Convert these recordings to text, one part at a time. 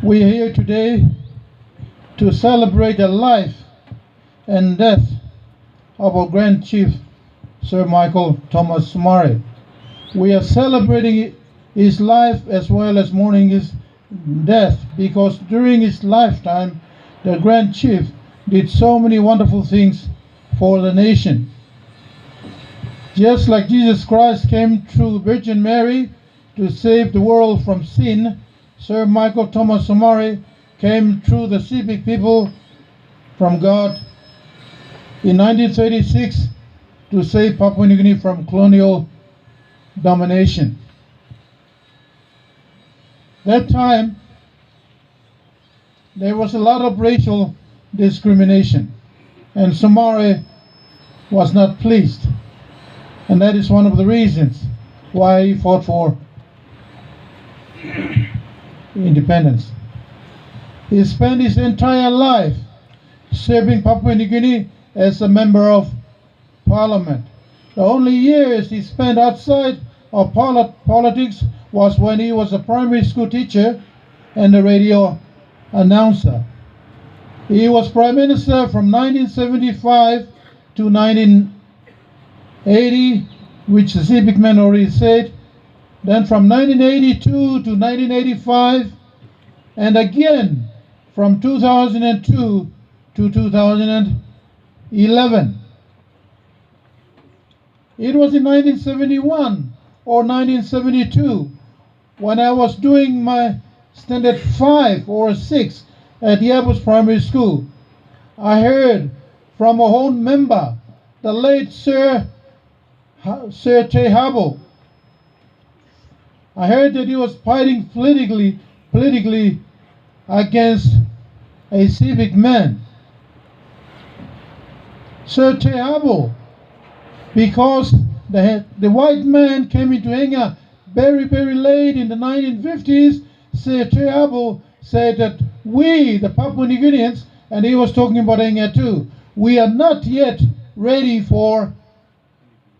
We are here today to celebrate the life and death of our Grand Chief, Sir Michael Thomas Somare. We are celebrating his life as well as mourning his death because during his lifetime, the Grand Chief did so many wonderful things for the nation. Just like Jesus Christ came through Virgin Mary to save the world from sin, Sir Michael Thomas Somare came through the Sepik people from God in 1936 to save Papua New Guinea from colonial domination. That time, there was a lot of racial discrimination, and Somare was not pleased. And that is one of the reasons why he fought for independence. He spent his entire life serving Papua New Guinea as a member of parliament. The only years he spent outside of politics was when he was a primary school teacher and a radio announcer. He was prime minister from 1975 to 1980, which the Sepik man already said. Then from 1982 to 1985, and again from 2002 to 2011. It was in 1971 or 1972 when I was doing my standard 5 or 6 at Yabos Primary School. I heard from a own member, the late Sir Te Habo. I heard that he was fighting politically against a Sepik man. Sir Te Habo, because the white man came into Enga very late in the 1950s, Sir Te Habo said that we, the Papua New Guineans, and he was talking about Enga too, we are not yet ready for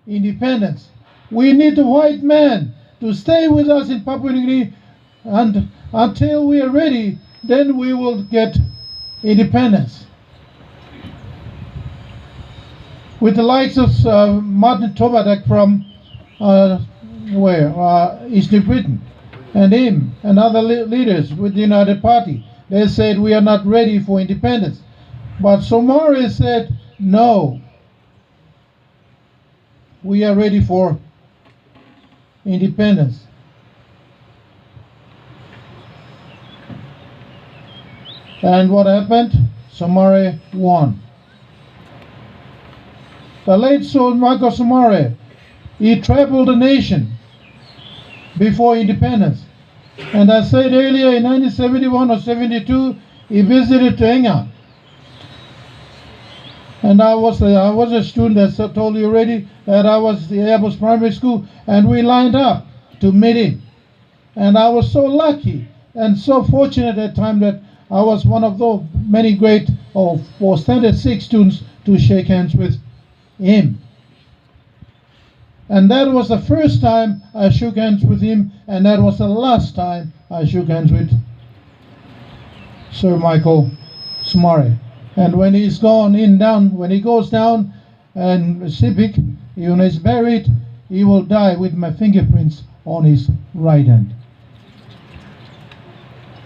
independence. We need the white man to stay with us in Papua New Guinea, and until we are ready, then we will get independence. With the likes of Martin Tomadak from East New Britain, and him and other leaders with the United Party, they said we are not ready for independence. But Somare said, no, we are ready for independence. And what happened? Somare won. The late Sir Michael Somare, he traveled the nation before independence. And I said earlier, in 1971 or 72, he visited Enga. And I was a student, as I told you already, that I was the Airbus Primary School, and we lined up to meet him. And I was so lucky and so fortunate at that time that I was one of those many great for standard 6 students to shake hands with him. And that was the first time I shook hands with him, and that was the last time I shook hands with Sir Michael Somare. And when he's when he goes down and Sepik, when he's buried, he will die with my fingerprints on his right hand.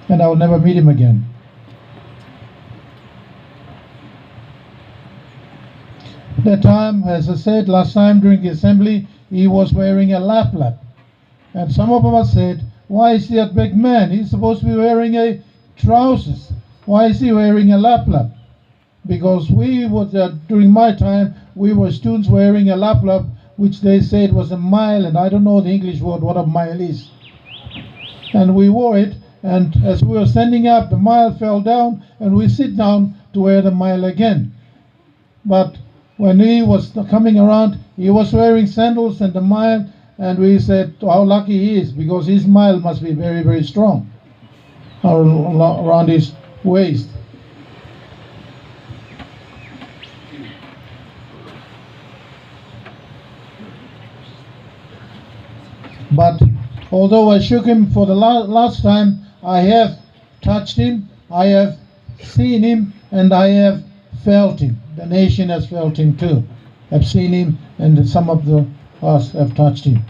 And I will never meet him again. That time, as I said last time during the assembly, he was wearing a lap. And some of us said, why is he that big man? He's supposed to be wearing a trousers. Why is he wearing a lap? Because we was, during my time, we were students wearing a lap, which they said was a mile, and I don't know the English word, what a mile is. And we wore it, and as we were standing up, the mile fell down, and we sit down to wear the mile again. But when he was coming around, he was wearing sandals and the mile, and we said how lucky he is, because his mile must be very strong around his waist. But although I shook him for the last time, I have touched him, I have seen him, and I have felt him. The nation has felt him too. Have seen him, and some of us have touched him.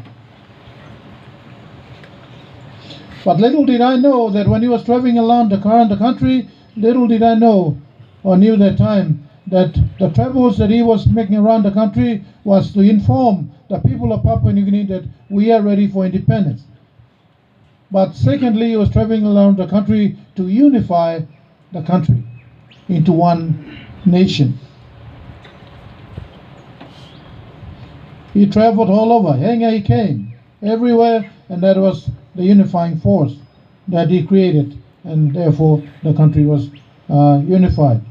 But little did I know that when he was traveling around the country, little did I know or knew that time that the travels that he was making around the country was to inform the people of Papua New Guinea that we are ready for independence. But secondly, he was traveling around the country to unify the country into one nation. He traveled all over. He came everywhere, and that was the unifying force that he created, and therefore the country was unified.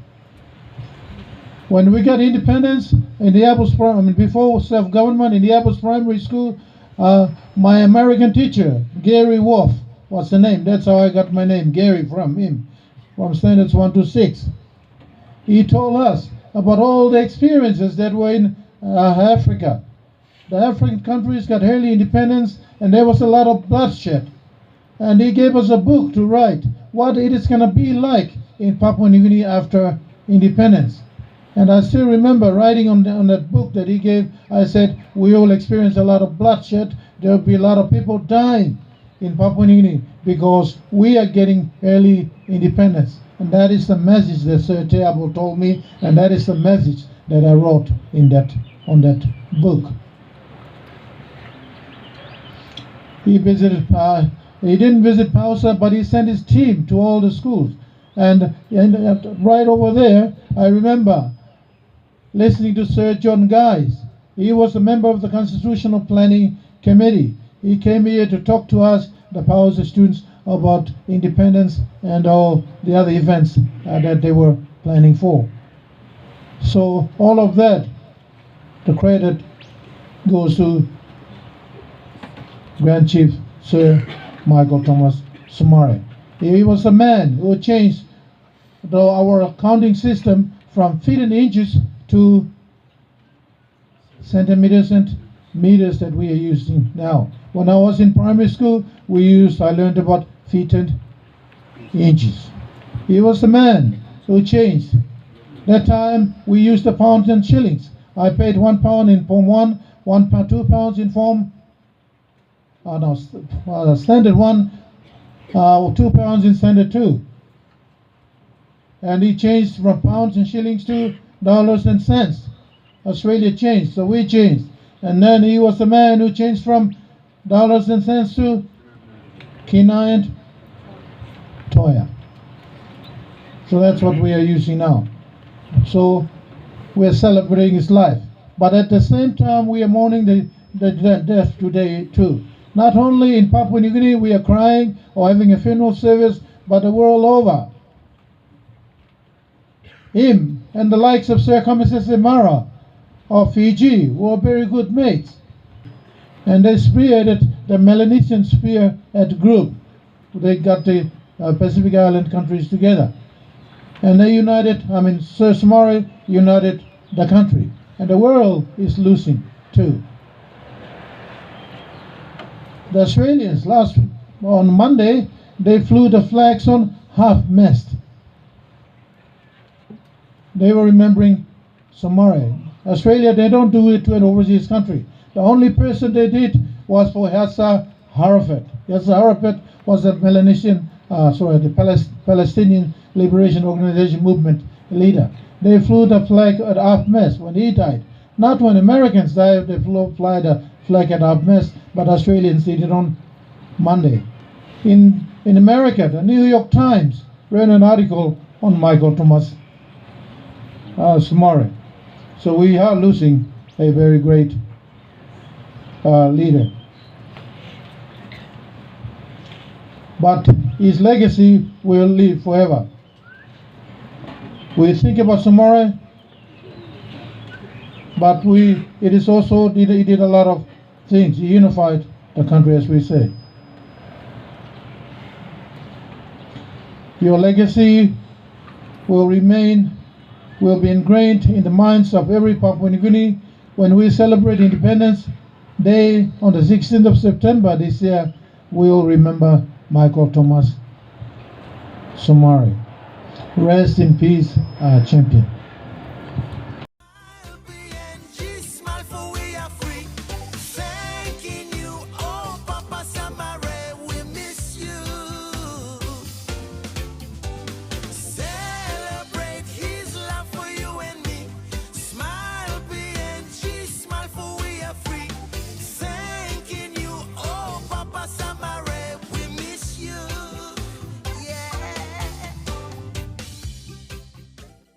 When we got independence in the before self-government in the Apples Primary School, my American teacher, Gary Wolf, was the name. That's how I got my name, Gary, from him, from standards 1 to 6. He told us about all the experiences that were in Africa. The African countries got early independence, and there was a lot of bloodshed. And he gave us a book to write what it is going to be like in Papua New Guinea after independence. And I still remember writing on that book that he gave, I said, we will experience a lot of bloodshed. There will be a lot of people dying in Papua New Guinea because we are getting early independence. And that is the message that Sir Teabo told me, and that is the message that I wrote on that book. He visited, he didn't visit Pausa, but he sent his team to all the schools. And right over there, I remember listening to Sir John Guise. He was a member of the Constitutional Planning Committee. He came here to talk to us, the Pausa students, about independence and all the other events that they were planning for. So all of that, the credit goes to Grand Chief Sir Michael Thomas Somare. He was a man who changed our counting system from feet and inches to centimeters and meters that we are using now. When I was in primary school, I learned about feet and inches. He was the man who changed. That time we used the pounds and shillings. I paid £1 in Form 1, £2 in Form Standard 1, £2 in Standard 2. And he changed from pounds and shillings to dollars and cents. Australia changed, so we changed. And then he was the man who changed from dollars and cents to Kina and Toya. So that's what we are using now. So we're celebrating his life. But at the same time, we are mourning the death today too. Not only in Papua New Guinea we are crying or having a funeral service, but the world over. Him and the likes of Sir Kamisa Semara of Fiji were very good mates. And they spearheaded the Melanesian spearhead group. They got the Pacific Island countries together. And they Sir Somare united the country. And the world is losing too. The Australians on Monday, they flew the flags on half-mast. They were remembering Somare. Australia, they don't do it to an overseas country. The only person they did was for Yasser Arafat. Yasser Arafat was the the Palestinian Liberation Organization movement leader. They flew the flag at half-mast when he died. Not when Americans died, they fly the flag at half-mast, but Australians did it on Monday. In America, the New York Times ran an article on Michael Thomas Somare. So we are losing a very great leader. But his legacy will live forever. We think about Somare, but it is also, he did a lot of things. He unified the country, as we say. Your legacy will be ingrained in the minds of every Papua New Guinea when we celebrate Independence Day on the 16th of September this year. We will remember Michael Thomas Somare. Rest in peace, champion.